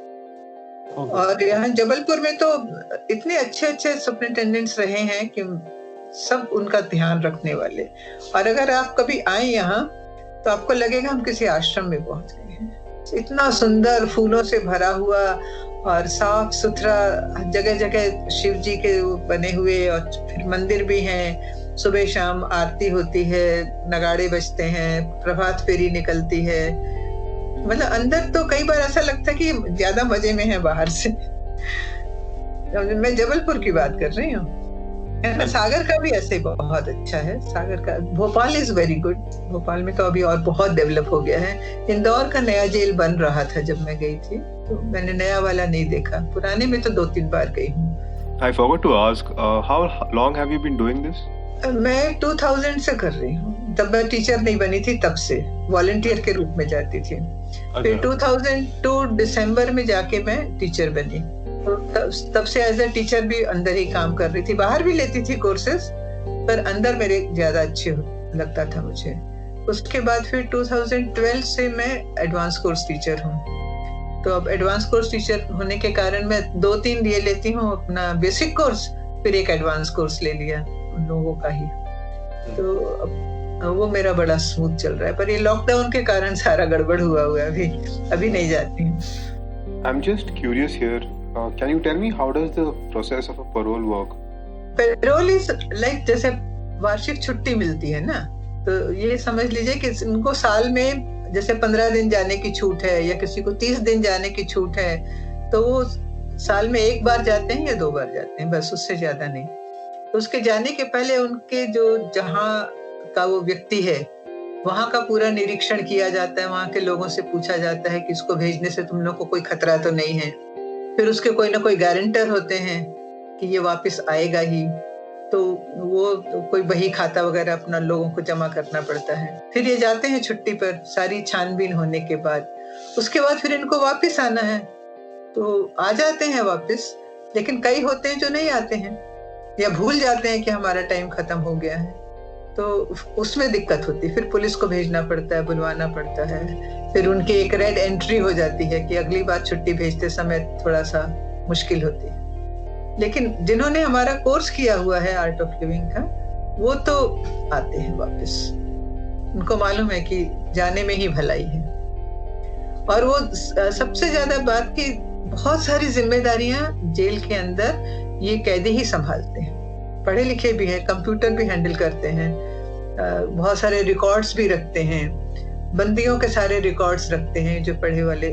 और यहाँ जबलपुर में तो इतने अच्छे अच्छे सुपरिटेंडेंट्स रहे हैं कि सब उनका ध्यान रखने वाले, और अगर आप कभी आए यहाँ तो आपको लगेगा हम किसी आश्रम में पहुंच गए हैं। इतना सुंदर फूलों से भरा हुआ और साफ सुथरा, जगह जगह शिव जी के बने हुए, और फिर मंदिर भी हैं, सुबह शाम आरती होती है, नगाड़े बजते हैं, प्रभात फेरी निकलती है। मतलब अंदर तो कई बार ऐसा लगता है कि ज्यादा मजे में है बाहर से। मैं जबलपुर की बात कर रही हूँ। सागर का भी ऐसे बहुत अच्छा है, सागर का। Bhopal is very good, Bhopal में तो अभी और बहुत डेवलप हो गया है। इंदौर का नया जेल बन रहा था जब मैं गई थी, तो मैंने नया वाला नहीं देखा, पुराने में तो 2-3 बार गई हूँ। I forgot to ask, how long have you been doing this? मैं 2000 से कर रही हूँ, तब मैं टीचर नहीं बनी थी, तब से वॉलंटियर के रूप में जाती थी। फिर 2002 दिसंबर में जाके मैं टीचर बनी, तो तब से एज ए टीचर भी अंदर ही काम कर रही थी, बाहर भी लेती थी कोर्सेज, पर अंदर मेरे ज्यादा अच्छे लगता था मुझे। उसके बाद फिर 2012 से मैं एडवांस कोर्स टीचर हूँ। तो अब एडवांस कोर्स टीचर होने के कारण मैं 2-3 ये लेती हूँ, अपना बेसिक कोर्स, फिर एक एडवांस कोर्स ले लिया उन लोगों का ही। तो अब वो मेरा बड़ा स्मूथ चल रहा है, पर ये लॉकडाउन के कारण सारा गड़बड़ हुआ है, अभी नहीं जाती हूँ। I'm just curious here. Can you tell me how does the process of a parole work? Parole is like जैसे वार्षिक छुट्टी मिलती है ना, तो ये समझ लीजिए कि इनको साल में जैसे 15 दिन जाने की छूट है, या किसी को 30 दिन जाने की छूट है, तो वो साल में 1 बार जाते हैं या 2 बार जाते हैं, बस, उससे ज्यादा नहीं। तो उसके जाने के पहले उनके जो जहाँ का वो व्यक्ति है वहाँ का पूरा निरीक्षण किया जाता है, वहाँ के लोगों से पूछा जाता है कि इसको भेजने से तुम लोग को कोई खतरा तो नहीं है। फिर उसके कोई ना कोई गारंटर होते हैं कि ये वापस आएगा ही, तो वो कोई बही खाता वगैरह अपना लोगों को जमा करना पड़ता है। फिर ये जाते हैं छुट्टी पर, सारी छानबीन होने के बाद। उसके बाद फिर इनको वापस आना है, तो आ जाते हैं वापस, लेकिन कई होते हैं जो नहीं आते हैं या भूल जाते हैं कि हमारा टाइम खत्म हो गया है, तो उसमें दिक्कत होती है। फिर पुलिस को भेजना पड़ता है, बुलवाना पड़ता है, फिर उनकी एक रेड एंट्री हो जाती है कि अगली बार छुट्टी भेजते समय थोड़ा सा मुश्किल होती है। लेकिन जिन्होंने हमारा कोर्स किया हुआ है आर्ट ऑफ लिविंग का, वो तो आते हैं वापस, उनको मालूम है कि जाने में ही भलाई है। और वो सबसे ज्यादा बात की बहुत सारी जिम्मेदारियां जेल के अंदर ये कैदी ही संभालते हैं, पढ़े लिखे भी हैं, कंप्यूटर भी हैंडल करते हैं, बहुत सारे रिकॉर्ड्स भी रखते हैं, बंदियों के सारे रिकॉर्ड्स रखते हैं जो पढ़े वाले।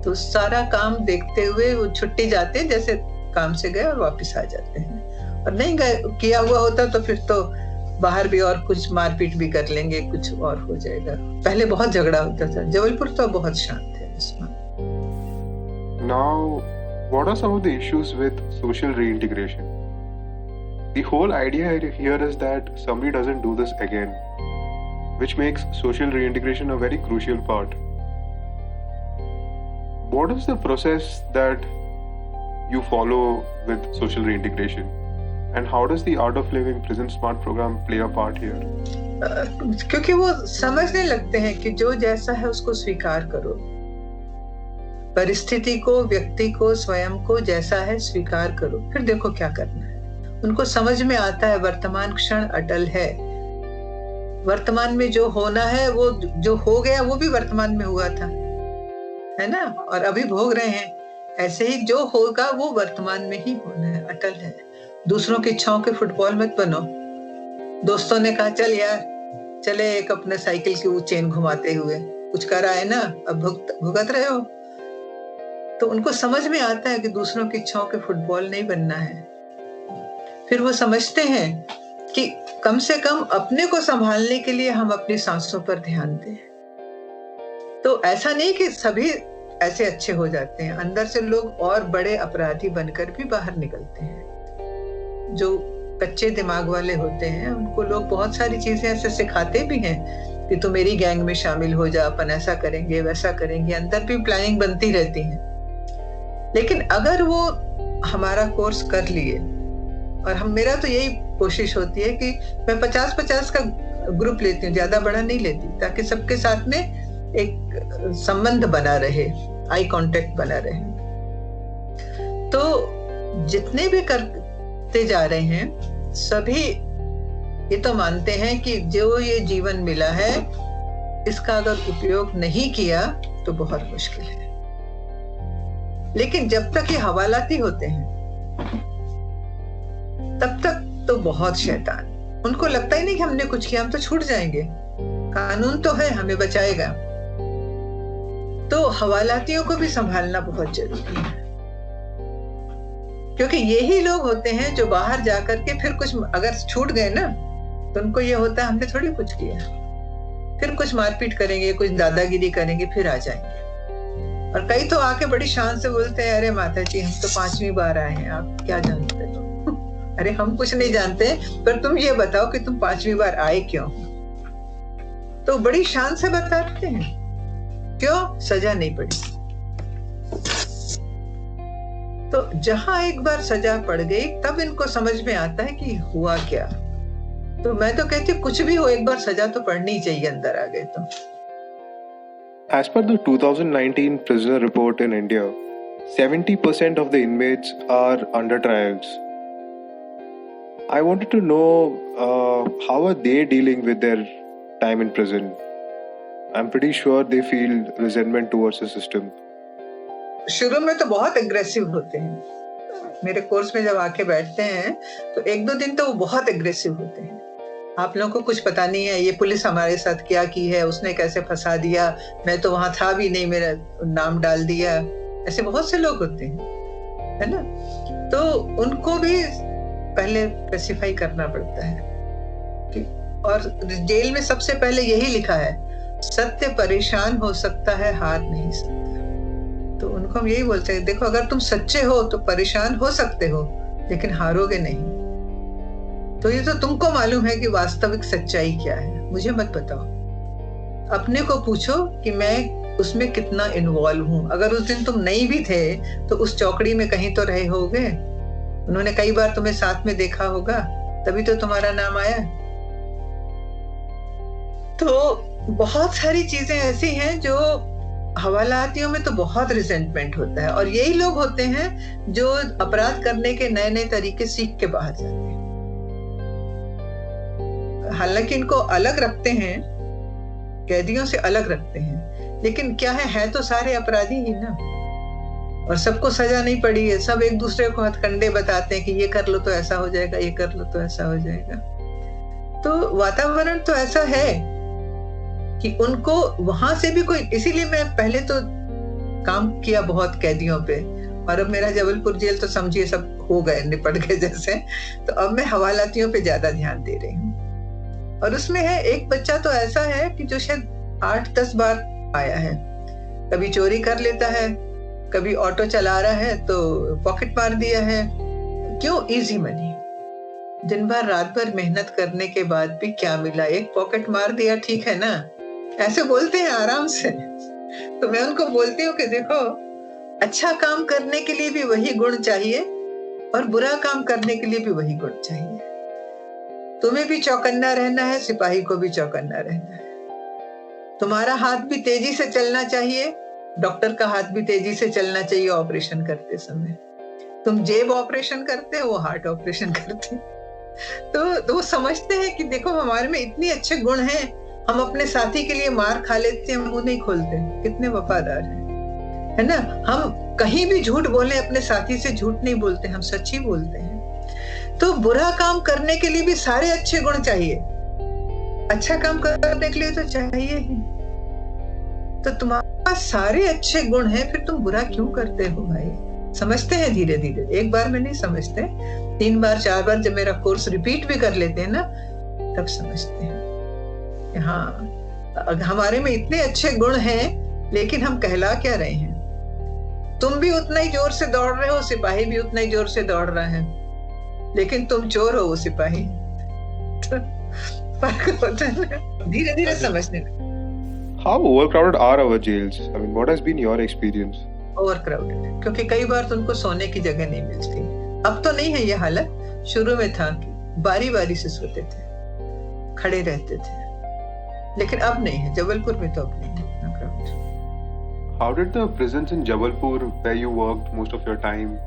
तो सारा काम देखते हुए वो छुट्टी जाते हैं, जैसे काम से गए और वापस आ जाते हैं। और नहीं गए किया हुआ होता तो फिर तो बाहर भी और कुछ मारपीट भी कर लेंगे, कुछ और हो जाएगा। पहले बहुत झगड़ा होता था, जबलपुर तो बहुत शांत है इसमें। Now, what are some of the issues with social reintegration? The whole idea here is that somebody doesn't do this again, which makes social reintegration a very crucial part. What is the process that you follow with social reintegration, and how does the Art of Living Prison Smart program play a part here? क्योंकि वो समझने लगते हैं कि जो जैसा है उसको स्वीकार करो, परिस्थिति को, व्यक्ति को, स्वयं को जैसा है स्वीकार करो, फिर देखो क्या करना है। उनको समझ में आता है वर्तमान क्षण अटल है, वर्तमान में जो होना है वो जो हो गया वो भी वर्तमान में हुआ था, है ना, और अभी भोग रहे हैं। ऐसे ही जो होगा वो वर्तमान में ही होना है, अटल है। दूसरों की इच्छाओं के फुटबॉल मत बनो। दोस्तों ने कहा चल यार चले एक अपने साइकिल की वो चेन घुमाते हुए, कुछ करा है ना, अब भुगत रहे हो। तो उनको समझ में आता है कि दूसरों की इच्छाओं के फुटबॉल नहीं बनना है। फिर वो समझते हैं कि कम से कम अपने को संभालने के लिए हम अपनी सांसों पर ध्यान दें। तो ऐसा नहीं कि सभी ऐसे अच्छे हो जाते हैं, अंदर से लोग और बड़े अपराधी बनकर भी बाहर निकलते हैं। जो कच्चे दिमाग वाले होते हैं उनको लोग बहुत सारी चीजें ऐसे सिखाते भी हैं कि तू मेरी गैंग में शामिल हो जा, अपन ऐसा करेंगे वैसा करेंगे, अंदर भी प्लानिंग बनती रहती है। लेकिन अगर वो हमारा कोर्स कर लिए, और मेरा तो यही कोशिश होती है कि मैं 50-50 का ग्रुप लेती हूँ, ज्यादा बड़ा नहीं लेती, ताकि सबके साथ में एक संबंध बना रहे, आई कांटेक्ट बना रहे। तो जितने भी करते जा रहे हैं सभी ये तो मानते हैं कि जो ये जीवन मिला है इसका अगर उपयोग नहीं किया तो बहुत मुश्किल है। लेकिन जब तक ये हवालाती होते हैं तब तक तो बहुत शैतान, उनको लगता ही नहीं कि हमने कुछ किया, हम तो छूट जाएंगे, कानून तो है हमें बचाएगा। तो हवालातियों को भी संभालना बहुत जरूरी है, क्योंकि यही लोग होते हैं जो बाहर जाकर के फिर कुछ अगर छूट गए ना तो उनको ये होता है हमने थोड़ी कुछ किया, फिर कुछ मारपीट करेंगे, कुछ दादागिरी करेंगे, फिर आ जाएंगे। और कई तो आके बड़ी शान से बोलते हैं अरे माता जी हम तो 5वीं बार आए हैं, आप क्या जानते हो। अरे हम कुछ नहीं जानते, पर तुम ये बताओ कि तुम 5वीं बार आए क्यों। तो बड़ी शान से बताते हैं क्यों, सजा नहीं पड़ी। तो जहां एक बार सजा पड़ गई तब इनको समझ में आता है कि हुआ क्या। तो मैं तो कहती हूँ कुछ भी हो एक बार सजा तो पड़नी चाहिए अंदर आ गए तो। As per the 2019 prisoner report in India, 70% of the inmates are under trials. I wanted to know how are they dealing with their time in prison? I'm pretty sure they feel resentment towards the system. शुरू में तो बहुत aggressive होते हैं। मेरे course में जब आके बैठते हैं तो 1-2 दिन तो वो बहुत एग्रेसिव होते हैं। आप लोगों को कुछ पता नहीं है ये पुलिस हमारे साथ क्या की है, उसने कैसे फंसा दिया, मैं तो वहां था भी नहीं, मेरा नाम डाल दिया। ऐसे बहुत से लोग होते हैं, है ना। तो उनको भी पहले स्पेसिफाई करना पड़ता है। और जेल में सबसे पहले यही लिखा है, सत्य परेशान हो सकता है, हार नहीं सकता। तो उनको हम यही बोलते हैं, देखो अगर तुम सच्चे हो तो परेशान हो सकते हो लेकिन हारोगे नहीं। तो ये तो तुमको मालूम है कि वास्तविक सच्चाई क्या है, मुझे मत बताओ। अपने को पूछो कि मैं उसमें कितना इन्वॉल्व हूं। अगर उस दिन तुम नहीं भी थे तो उस चौकड़ी में कहीं तो रहे होगे, उन्होंने कई बार तुम्हें साथ में देखा होगा, तभी तो तुम्हारा नाम आया। तो बहुत सारी चीजें ऐसी हैं जो हवालातियों में तो बहुत रिजेंटमेंट होता है, और यही लोग होते हैं जो अपराध करने के नए नए तरीके सीख के बाहर जाते हैं। हालांकि इनको अलग रखते हैं, कैदियों से अलग रखते हैं, लेकिन क्या है तो सारे अपराधी ही ना, और सबको सजा नहीं पड़ी है। सब एक दूसरे को हथकंडे बताते हैं कि ये कर लो तो ऐसा हो जाएगा, ये कर लो तो ऐसा हो जाएगा। तो वातावरण तो ऐसा है कि उनको वहां से भी कोई, इसीलिए मैं पहले तो काम किया बहुत कैदियों पे, और अब मेरा जबलपुर जेल तो समझिए सब हो गए, निपट गए जैसे। तो अब मैं हवालातियों पे ज्यादा ध्यान दे रही हूँ। और उसमें है एक बच्चा तो ऐसा है कि जो शायद 8-10 बार आया है। कभी चोरी कर लेता है, कभी ऑटो चला रहा है तो पॉकेट मार दिया है। क्यों? Easy money. दिन भर रात भर मेहनत करने के बाद भी क्या मिला, एक पॉकेट मार दिया, ठीक है ना, ऐसे बोलते हैं आराम से। तो मैं उनको बोलती हूँ कि देखो अच्छा काम करने के लिए भी वही गुण चाहिए और बुरा काम करने के लिए भी वही गुण चाहिए। तुम्हें भी चौकन्ना रहना है, सिपाही को भी चौकन्ना रहना है। तुम्हारा हाथ भी तेजी से चलना चाहिए, डॉक्टर का हाथ भी तेजी से चलना चाहिए ऑपरेशन करते समय। तुम जेब ऑपरेशन करते हो, वो हार्ट ऑपरेशन करते। तो वो समझते हैं कि देखो हमारे में इतने अच्छे गुण हैं, हम अपने साथी के लिए मार खा लेते हैं, मुंह नहीं खोलते, कितने वफादार हैं, है ना। हम कहीं भी झूठ बोले, अपने साथी से झूठ नहीं बोलते, हम सच ही बोलते हैं। तो बुरा काम करने के लिए भी सारे अच्छे गुण चाहिए, अच्छा काम करने के लिए तो चाहिए ही। तो तुम्हारे पास सारे अच्छे गुण हैं, फिर तुम बुरा क्यों करते हो भाई? समझते हैं धीरे धीरे, एक बार में नहीं समझते, 3 बार 4 बार जब मेरा कोर्स रिपीट भी कर लेते हैं ना, तब समझते हैं। हाँ, हमारे में इतने अच्छे गुण हैं, लेकिन हम कहला क्या रहे हैं? तुम भी उतना ही जोर से दौड़ रहे हो, सिपाही भी उतना ही जोर से दौड़ रहा है, लेकिन तुम चोर हो, वो सिपाही। तो फर्क होता है ना, धीरे धीरे समझने लगते। How overcrowded are our jails? I mean, what has been your experience? Overcrowded, क्योंकि कई बार तो उनको सोने की जगह नहीं मिलती। अब तो नहीं है ये हालत, शुरू में था कि बारी बारी से सोते थे, खड़े रहते थे, लेकिन अब नहीं है। जबलपुर में तो अब नहीं है इतना crowd। How did the prisons in Jabalpur, where you worked most of your time,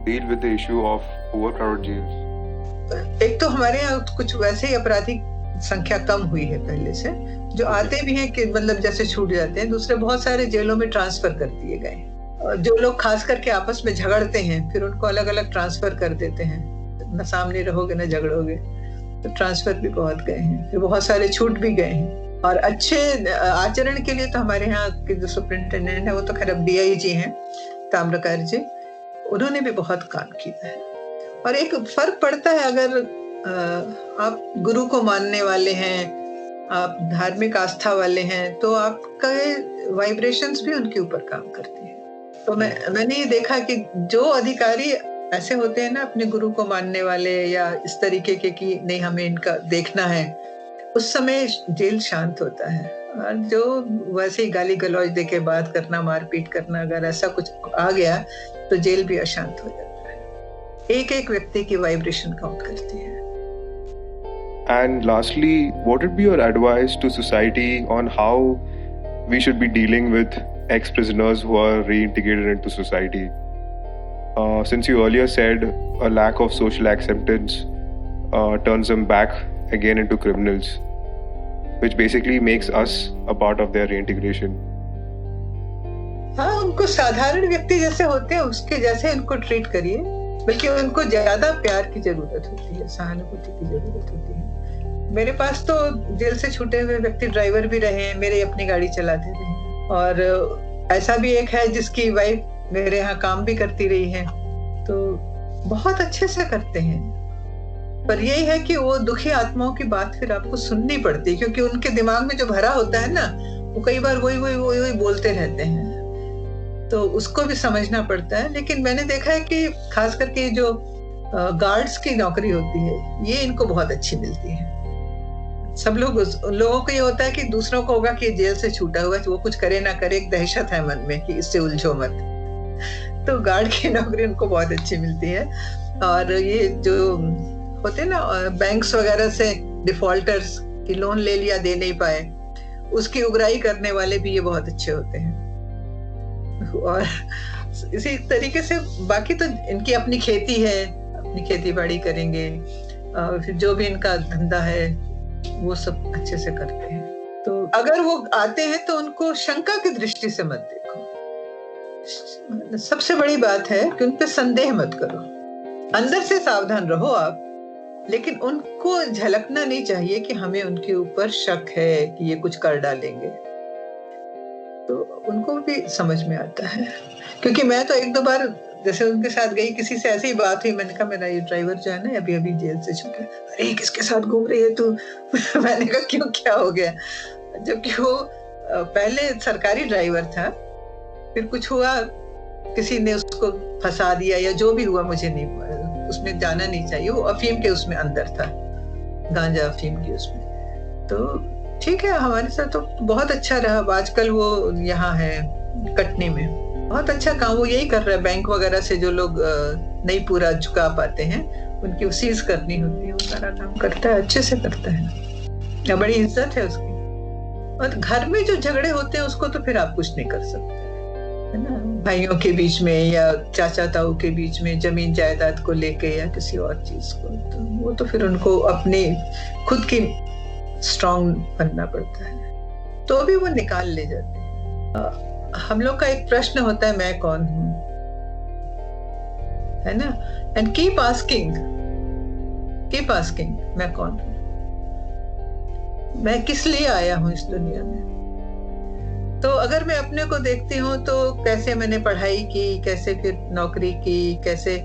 deal with the issue of overcrowded jails? एक तो हमारे यहाँ कुछ वैसे ही अपराधी संख्या कम हुई है पहले से, जो आते भी हैं कि मतलब जैसे छूट जाते हैं, दूसरे बहुत सारे जेलों में ट्रांसफर कर दिए गए। जो लोग खास करके आपस में झगड़ते हैं, फिर उनको अलग अलग ट्रांसफर कर देते हैं, न सामने रहोगे न झगड़ोगे, तो ट्रांसफर भी बहुत गए हैं, फिर बहुत सारे छूट भी गए हैं। और अच्छे आचरण के लिए तो हमारे यहाँ के जो सुपरिंटेंडेंट है, वो तो खैर अब DIG हैं, ताम्रकार जी, उन्होंने भी बहुत काम किया है। और एक फर्क पड़ता है, अगर आप गुरु को मानने वाले हैं, आप धार्मिक आस्था वाले हैं, तो आपका वाइब्रेशंस भी उनके ऊपर काम करती है। तो मैंने ये देखा कि जो अधिकारी ऐसे होते हैं ना, अपने गुरु को मानने वाले या इस तरीके के कि नहीं हमें इनका देखना है, उस समय जेल शांत होता है। और जो वैसे ही गाली गलौज दे के बात करना, मारपीट करना, अगर ऐसा कुछ आ गया तो जेल भी अशांत हो जाता है। एक एक व्यक्ति की वाइब्रेशन काउंट करती है। And lastly, what would be your advice to society on how we should be dealing with ex-prisoners who are reintegrated into society? Since you earlier said a lack of social acceptance turns them back again into criminals, which basically makes us a part of their reintegration. हाँ, उनको साधारण व्यक्ति जैसे होते हैं उसके जैसे उनको ट्रीट करिए, बल्कि उनको ज्यादा प्यार की जरूरत होती है, सहानुभूति की जरूरत होती है। मेरे पास तो जेल से छूटे हुए व्यक्ति ड्राइवर भी रहे हैं, मेरे अपनी गाड़ी चलाते रहे, और ऐसा भी एक है जिसकी वाइफ मेरे यहाँ काम भी करती रही है, तो बहुत अच्छे से करते हैं। पर यही है कि वो दुखी आत्माओं की बात फिर आपको सुननी पड़ती है, क्योंकि उनके दिमाग में जो भरा होता है ना, वो कई बार वही बोलते रहते हैं, तो उसको भी समझना पड़ता है। लेकिन मैंने देखा है कि खास करके जो गार्ड्स की नौकरी होती है, ये इनको बहुत अच्छी मिलती है। सब लोगों को ये होता है कि दूसरों को होगा कि जेल से छूटा हुआ, वो कुछ करे ना करे, एक दहशत है मन में कि इससे उलझो मत। तो गार्ड की नौकरी उनको बहुत अच्छी मिलती है। और ये जो होते हैं ना बैंक्स वगैरह से डिफॉल्टर्स की लोन ले लिया, दे नहीं पाए, उसकी उगराई करने वाले भी ये बहुत अच्छे होते हैं। और इसी तरीके से बाकी तो इनकी अपनी खेती है, अपनी खेती बाड़ी करेंगे, और फिर जो भी इनका धंधा है वो सब अच्छे से करते हैं। तो अगर वो आते हैं तो उनको शंका की दृष्टि से मत देखो। सबसे बड़ी बात है कि उन पे संदेह मत करो, अंदर से सावधान रहो आप, लेकिन उनको झलकना नहीं चाहिए कि हमें उनके ऊपर शक है कि ये कुछ कर डालेंगे। तो उनको भी समझ में आता है, क्योंकि मैं तो 1-2 बार जैसे उनके साथ गई, किसी से ऐसी ही बात हुई, मैंने कहा मेरा ये ड्राइवर जो है ना अभी जेल से छूटा, अरे किसके साथ घूम रही है तू? मैंने कहा क्यों, क्या हो गया? जबकि वो पहले सरकारी ड्राइवर था, फिर कुछ हुआ, किसी ने उसको फंसा दिया या जो भी हुआ, मुझे नहीं, उसमें जाना नहीं चाहिए, वो अफीम के उसमें अंदर था, गांजा अफीम की उसमें। तो ठीक है, हमारे साथ तो बहुत अच्छा रहा। आजकल वो यहाँ है कटनी में, बहुत अच्छा काम वो यही कर रहा है। बैंक वगैरह से जो लोग नहीं पूरा चुका पाते हैं उनकी सीज करनी होती है, वो सारा काम करता है, अच्छे से करता है, या बड़ी इज्जत है उसकी। और घर में जो झगड़े होते हैं उसको तो फिर आप कुछ नहीं कर सकते, है ना, भाइयों के बीच में या चाचा ताऊ के बीच में जमीन जायदाद को लेके या किसी और चीज को, तो वो तो फिर उनको अपनी खुद की स्ट्रांग बनना पड़ता है, तो भी वो निकाल ले जाते हैं। हम लोग का एक प्रश्न होता है, मैं कौन हूं, है ना, एंड कीप आस्किंग मैं कौन हूं, मैं किस लिए आया हूं इस दुनिया में। तो अगर मैं अपने को देखती हूँ तो कैसे मैंने पढ़ाई की, कैसे फिर नौकरी की, कैसे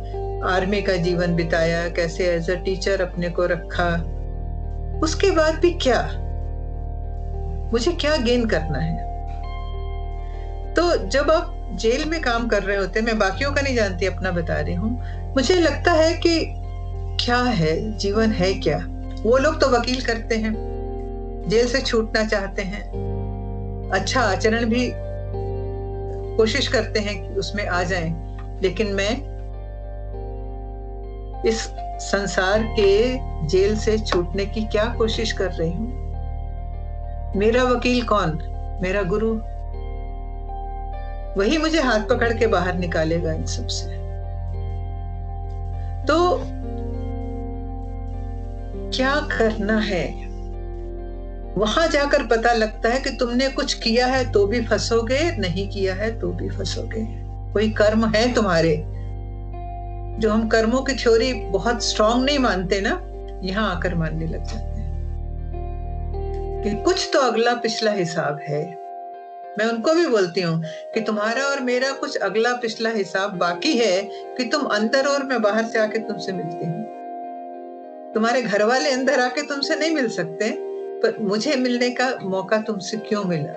आर्मी का जीवन बिताया, कैसे एज अ टीचर अपने को रखा, उसके बाद भी क्या, मुझे क्या गेन करना है। तो जब आप जेल में काम कर रहे होते, मैं बाकियों का नहीं जानती, अपना बता रही हूँ, मुझे लगता है कि क्या है जीवन, है क्या। वो लोग तो वकील करते हैं, जेल से छूटना चाहते हैं, अच्छा आचरण भी कोशिश करते हैं कि उसमें आ जाएं, लेकिन मैं इस संसार के जेल से छूटने की क्या कोशिश कर रही हूं। मेरा वकील कौन, मेरा गुरु, वही मुझे हाथ पकड़ के बाहर निकालेगा इन सब से। तो क्या करना है, वहां जाकर पता लगता है कि तुमने कुछ किया है तो भी फंसोगे, नहीं किया है तो भी फंसोगे। कोई कर्म है तुम्हारे, जो हम कर्मों की थ्योरी बहुत स्ट्रांग नहीं मानते ना, यहां आकर मानने लग जाते हैं कि कुछ तो अगला पिछला हिसाब है। मैं उनको भी बोलती हूँ कि तुम्हारा और मेरा कुछ अगला पिछला हिसाब बाकी है, कि तुम अंदर और मैं बाहर से आके तुमसे मिलती हूँ। तुम्हारे घर वाले अंदर आके तुमसे नहीं मिल सकते, पर मुझे मिलने का मौका तुमसे क्यों मिला।